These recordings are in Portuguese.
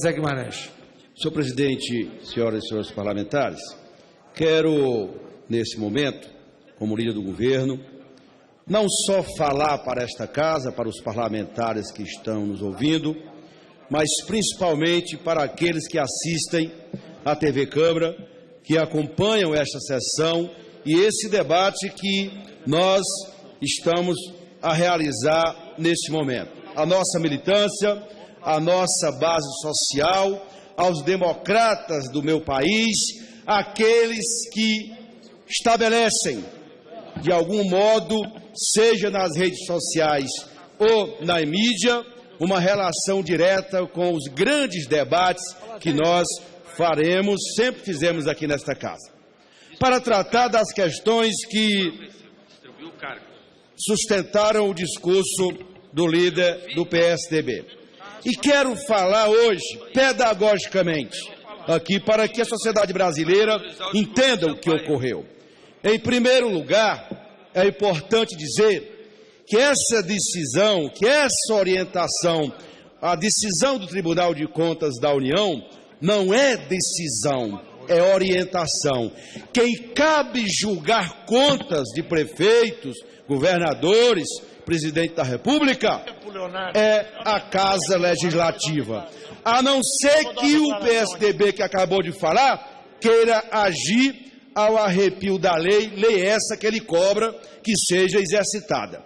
Zé Guimarães. Senhor presidente, senhoras e senhores parlamentares, quero, nesse momento, como líder do governo, não só falar para esta casa, para os parlamentares que estão nos ouvindo, mas principalmente para aqueles que assistem à TV Câmara, que acompanham esta sessão e esse debate que nós estamos a realizar neste momento. A nossa militância, a nossa base social, aos democratas do meu país, aqueles que estabelecem, de algum modo, seja nas redes sociais ou na mídia, uma relação direta com os grandes debates que nós faremos, sempre fizemos aqui nesta casa, para tratar das questões que sustentaram o discurso do líder do PSDB. E quero falar hoje, pedagogicamente, aqui para que a sociedade brasileira entenda o que ocorreu. Em primeiro lugar, é importante dizer que essa decisão, que essa orientação, a decisão do Tribunal de Contas da União, não é decisão, é orientação. Quem cabe julgar contas de prefeitos, governadores, presidente da República, é a Casa Legislativa. A não ser que o PSDB, que acabou de falar, queira agir ao arrepio da lei essa que ele cobra que seja exercitada.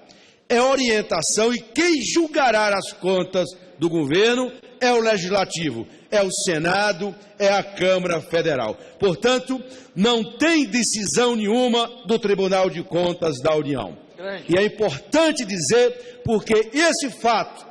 É orientação e quem julgará as contas do governo é o Legislativo, é o Senado, é a Câmara Federal. Portanto, não tem decisão nenhuma do Tribunal de Contas da União. E é importante dizer, porque esse fato,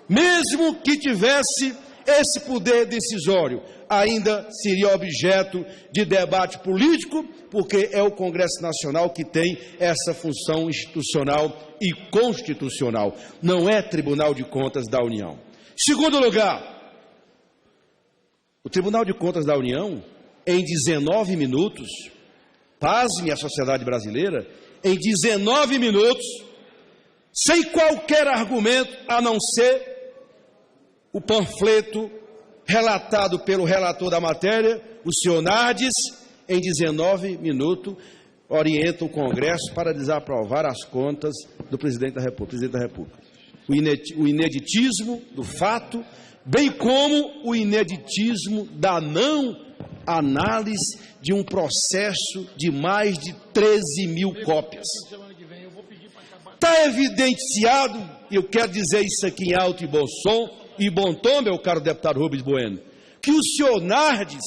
mesmo que tivesse esse poder decisório, ainda seria objeto de debate político, porque é o Congresso Nacional que tem essa função institucional e constitucional. Não é Tribunal de Contas da União. Segundo lugar, o Tribunal de Contas da União, em 19 minutos, pasme a sociedade brasileira, em 19 minutos, sem qualquer argumento, a não ser o panfleto relatado pelo relator da matéria, o senhor Nardes, em 19 minutos, orienta o Congresso para desaprovar as contas do presidente da República. O ineditismo do fato, bem como o ineditismo da não análise de um processo de mais de 13 mil cópias. Está evidenciado, e eu quero dizer isso aqui em alto e bom som, e bom tom, meu caro deputado Rubens Bueno, que o senhor Nardes,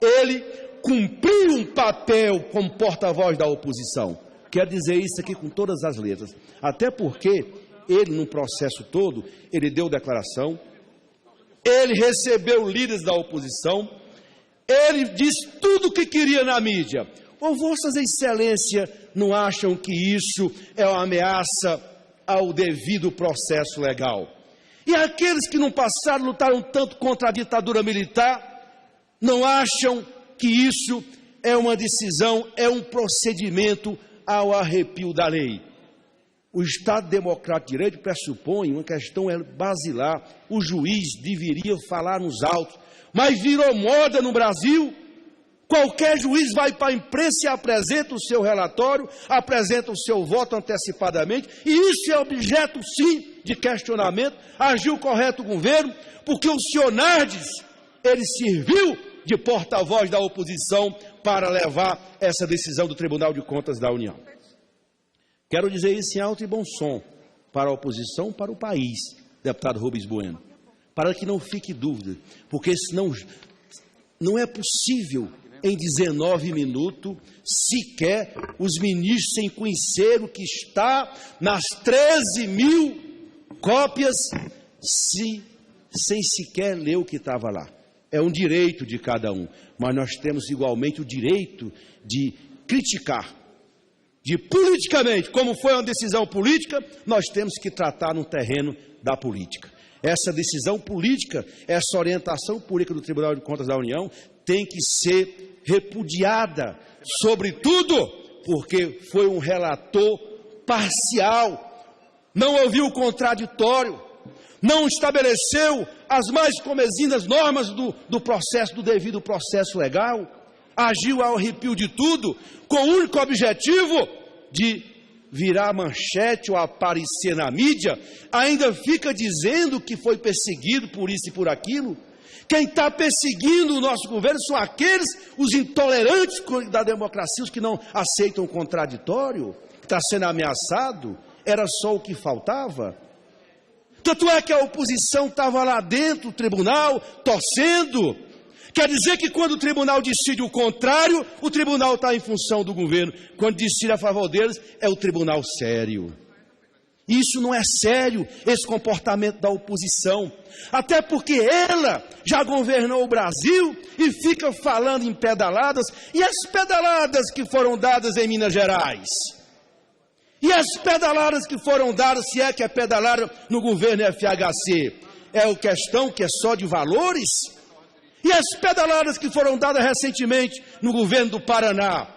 ele cumpriu um papel como porta-voz da oposição. Quero dizer isso aqui com todas as letras, até porque ele, no processo todo, ele deu declaração, ele recebeu líderes da oposição, ele disse tudo o que queria na mídia. Ou vossas excelências não acham que isso é uma ameaça ao devido processo legal? E aqueles que no passado lutaram tanto contra a ditadura militar, não acham que isso é uma decisão, é um procedimento ao arrepio da lei? O Estado Democrático de Direito pressupõe uma questão basilar. O juiz deveria falar nos autos, mas virou moda no Brasil. Qualquer juiz vai para a imprensa e apresenta o seu relatório, apresenta o seu voto antecipadamente, e isso é objeto, sim, de questionamento. Agiu correto o governo, porque o senhor Nardes, ele serviu de porta-voz da oposição para levar essa decisão do Tribunal de Contas da União. Quero dizer isso em alto e bom som, para a oposição, para o país, deputado Rubens Bueno, para que não fique dúvida, porque senão não é possível, em 19 minutos, sequer os ministros sem conhecer o que está nas 13 mil cópias, sem sequer ler o que estava lá. É um direito de cada um, mas nós temos igualmente o direito de criticar, de politicamente, como foi uma decisão política, nós temos que tratar no terreno da política. Essa decisão política, essa orientação política do Tribunal de Contas da União tem que ser repudiada, sobretudo porque foi um relator parcial, não ouviu o contraditório, não estabeleceu as mais comezinas normas do processo, do devido processo legal, agiu ao arrepio de tudo, com o único objetivo de virar manchete ou aparecer na mídia, ainda fica dizendo que foi perseguido por isso e por aquilo. Quem está perseguindo o nosso governo são aqueles, os intolerantes da democracia, os que não aceitam o contraditório, que está sendo ameaçado. Era só o que faltava. Tanto é que a oposição estava lá dentro do tribunal, torcendo. Quer dizer que quando o tribunal decide o contrário, o tribunal está em função do governo. Quando decide a favor deles, é o tribunal sério. Isso não é sério, esse comportamento da oposição. Até porque ela já governou o Brasil e fica falando em pedaladas. E as pedaladas que foram dadas em Minas Gerais? E as pedaladas que foram dadas, se é que é pedalada no governo FHC? É uma questão que é só de valores? E as pedaladas que foram dadas recentemente no governo do Paraná?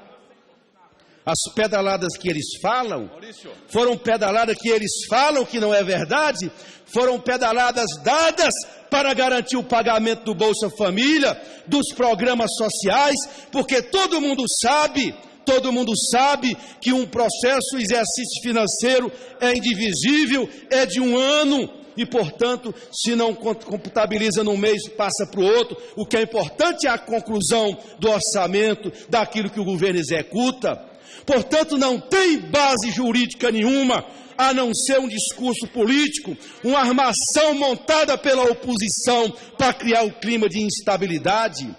As pedaladas que eles falam, foram pedaladas que eles falam que não é verdade, foram pedaladas dadas para garantir o pagamento do Bolsa Família, dos programas sociais, porque todo mundo sabe que um processo, exercício financeiro é indivisível, é de um ano, e portanto, se não computabiliza num mês, passa para o outro. O que é importante é a conclusão do orçamento, daquilo que o governo executa. Portanto, não tem base jurídica nenhuma, a não ser um discurso político, uma armação montada pela oposição para criar um clima de instabilidade.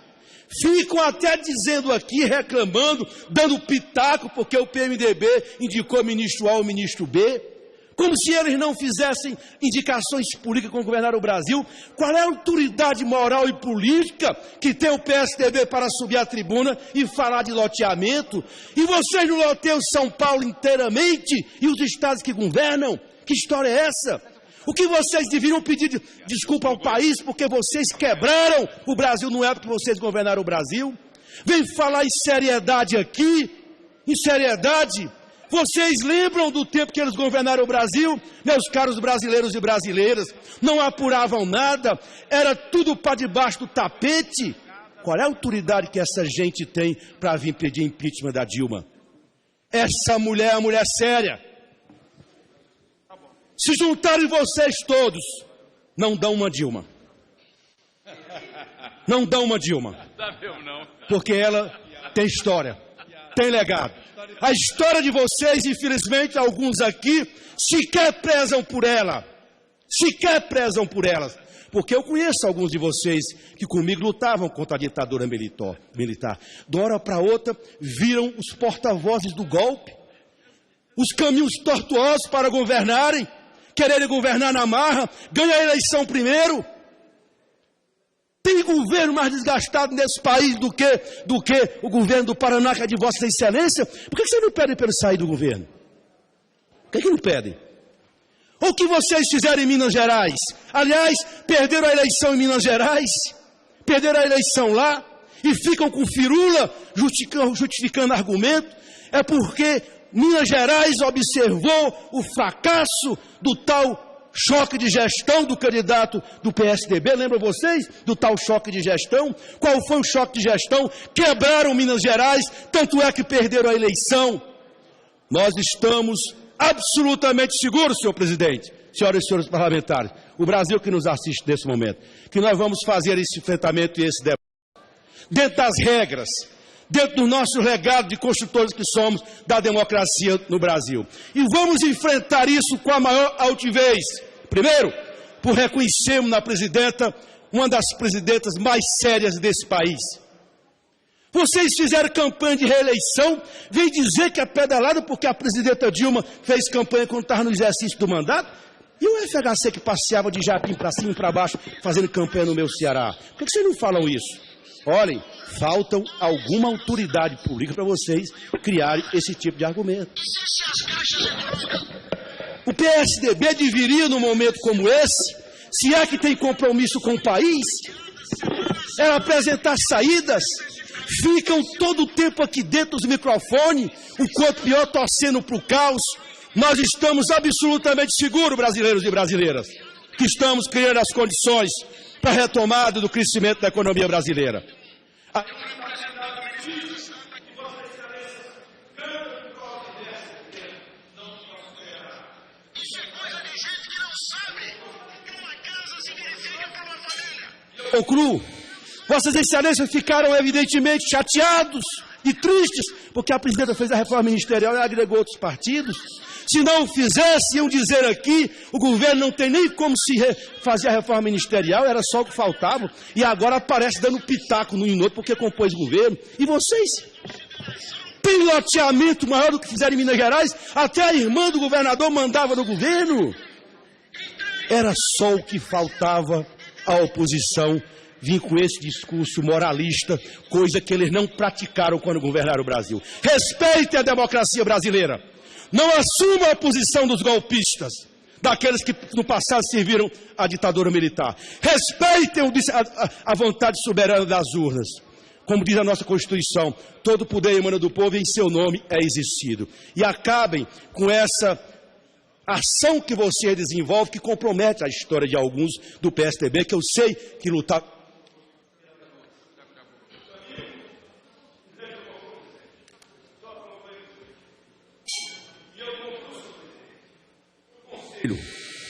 Ficam até dizendo aqui, reclamando, dando pitaco, porque o PMDB indicou ministro A ou ministro B. Como se eles não fizessem indicações políticas como governar o Brasil. Qual é a autoridade moral e política que tem o PSDB para subir à tribuna e falar de loteamento? E vocês não loteiam São Paulo inteiramente e os estados que governam? Que história é essa? O que vocês deveriam pedir desculpa ao país porque vocês quebraram o Brasil, não é porque vocês governaram o Brasil? Vem falar em seriedade aqui, em seriedade. Vocês lembram do tempo que eles governaram o Brasil? Meus caros brasileiros e brasileiras, não apuravam nada, era tudo para debaixo do tapete. Qual é a autoridade que essa gente tem para vir pedir impeachment da Dilma? Essa mulher é uma mulher séria. Se juntarem vocês todos, não dão uma Dilma. Não dão uma Dilma. Porque ela tem história, tem legado. A história de vocês, infelizmente, alguns aqui sequer prezam por ela. Sequer prezam por elas. Porque eu conheço alguns de vocês que comigo lutavam contra a ditadura militar. De uma hora para outra, viram os porta-vozes do golpe. Os caminhos tortuosos para governarem. Quererem governar na marra. Ganhar a eleição primeiro. Tem governo mais desgastado nesse país do que o governo do Paraná, que é de Vossa Excelência? Por que vocês não pedem para ele sair do governo? Por que não pedem? Ou o que vocês fizeram em Minas Gerais? Aliás, perderam a eleição em Minas Gerais, perderam a eleição lá, e ficam com firula, justificando argumento. É porque Minas Gerais observou o fracasso do tal choque de gestão do candidato do PSDB, lembram vocês do tal choque de gestão? Qual foi o choque de gestão? Quebraram Minas Gerais, tanto é que perderam a eleição. Nós estamos absolutamente seguros, senhor presidente, senhoras e senhores parlamentares, o Brasil que nos assiste nesse momento, que nós vamos fazer esse enfrentamento e esse debate, dentro das regras, dentro do nosso legado de construtores que somos da democracia no Brasil. E vamos enfrentar isso com a maior altivez. Primeiro, por reconhecermos na presidenta, uma das presidentas mais sérias desse país. Vocês fizeram campanha de reeleição, vem dizer que é pedalada porque a presidenta Dilma fez campanha quando estava no exercício do mandato? E o FHC que passeava de Japim para cima e para baixo, fazendo campanha no meu Ceará? Por que vocês não falam isso? Olhem, faltam alguma autoridade política para vocês criarem esse tipo de argumento. O PSDB deveria, num momento como esse, se é que tem compromisso com o país, é apresentar saídas. Ficam todo o tempo aqui dentro dos microfones, o quanto pior, torcendo para o caos. Nós estamos absolutamente seguros, brasileiros e brasileiras. que estamos criando as condições para a retomada do crescimento da economia brasileira. Concluo. Vossas Excelências ficaram evidentemente chateados e tristes, porque a presidenta fez a reforma ministerial e agregou outros partidos. Se não o fizesse, iam dizer aqui, o governo não tem nem como se fazer a reforma ministerial, era só o que faltava, e agora aparece dando pitaco no outro porque compôs governo. E vocês? Tem loteamento maior do que fizeram em Minas Gerais? Até a irmã do governador mandava no governo. Era só o que faltava à oposição vir com esse discurso moralista, coisa que eles não praticaram quando governaram o Brasil. Respeitem a democracia brasileira. Não assumam a posição dos golpistas, daqueles que no passado serviram à ditadura militar. Respeitem a vontade soberana das urnas. Como diz a nossa Constituição, todo poder emana do povo e em seu nome é exercido. E acabem com essa ação que você desenvolve, que compromete a história de alguns do PSDB, que eu sei que lutar.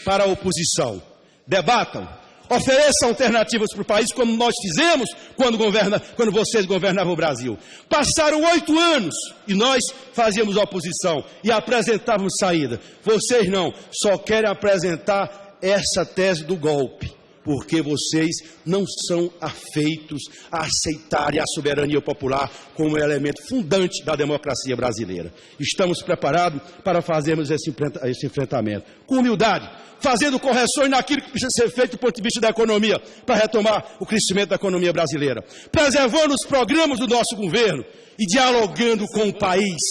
Para a oposição, debatam, ofereçam alternativas para o país, como nós fizemos quando vocês governavam o Brasil. Passaram 8 anos e nós fazíamos oposição e apresentávamos saída. Vocês não, só querem apresentar essa tese do golpe, porque vocês não são afeitos a aceitarem a soberania popular como elemento fundante da democracia brasileira. Estamos preparados para fazermos esse enfrentamento. Com humildade, fazendo correções naquilo que precisa ser feito do ponto de vista da economia, para retomar o crescimento da economia brasileira. Preservando os programas do nosso governo e dialogando com o país.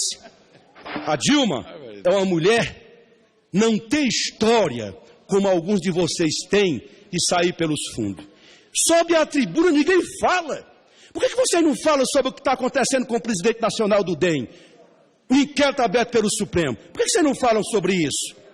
A Dilma é uma mulher, não tem história como alguns de vocês têm, de sair pelos fundos. Sobe a tribuna, ninguém fala. Por que vocês não falam sobre o que está acontecendo com o presidente nacional do DEM? O inquérito aberto pelo Supremo. Por que vocês não falam sobre isso?